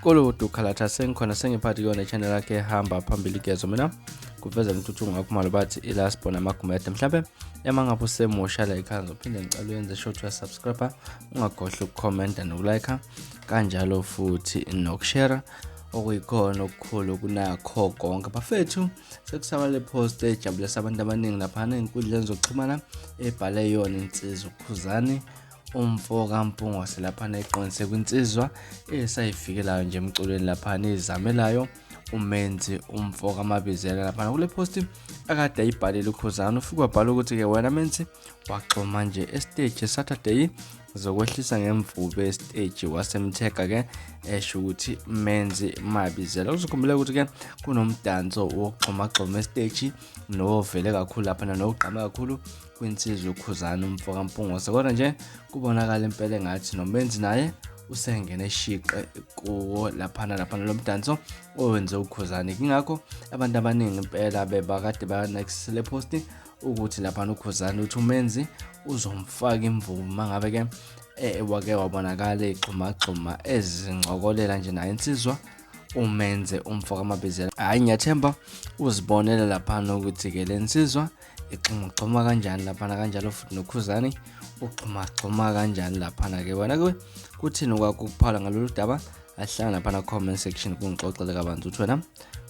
Kolodu khalatha sengikhona sengiphathi kuyona channel yakhe hamba phambili gezo mina kuveza umthuthu ngakumalo bathi ilast bona magumede mhlambe ngabe usemusha la ekhaya uphinde ngicela uyenze short wa subscriber ungakhohlwa ukucomment nokulike kanjalo futhi nokushare okuyikhona okukhulu kunakho konke bafethu sekusaba le post ejabulisa abantu abaningi lapha enkundleni zokuxhumana ebhale yona insizwa ukhuzani umfo kaMpungo selapha eqonise kwinsizwa esayifikelayo nje emculweni lapha izamelayo umenzi umfo kaMabizela lapha kule post akade ayibhalile ukhuzani ufike wabhala ukuthi ke wena menzi waxhoma nje estage Saturday zokwehlisa ngemvubu stage wasemtheka ke esho ukuthi menzi Mabizela uzokhumbula ukuthi ke kunoMdanso wokuxhoma stage novele kakhulu lapha nogqama kakhulu kwinsizwa ukhuzani umfo kaMpungo kodwa nje kubonakala impela engathi nomenzi naye usengene eshiqe kuwo lapha noMdanso owenze ukhuzani kingakho abantu abaningi impela bebakade banext le post ukuthi lapha ukhuzani uthi umenzi uzomfaka imvubu mangabe ke wake wabonakala exhuma ezingcokolela nje naye insizwa umenze umfo kaMabizela hayi ngiyathemba uzibonela lapha ukuthi ke lensizwa exhuma kanjani lapha kanjalo futhi nokhuzani uxhuma kanjani lapha ke wena ke kuthini okwakuphala ngalolu daba ahlala lapha comment section kungixoxele kabanzi uthi wena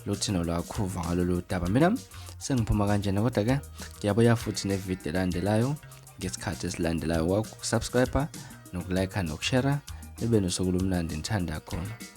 luthino lwakhuva ngalolu daba mina sengiphuma kanjani kodwa ke ngiyabuya futhi nevideo elandelayo ngesikhathi esilandelayo subscribe nokulike nokushare nibe nosuku lomnandi ngithanda khona.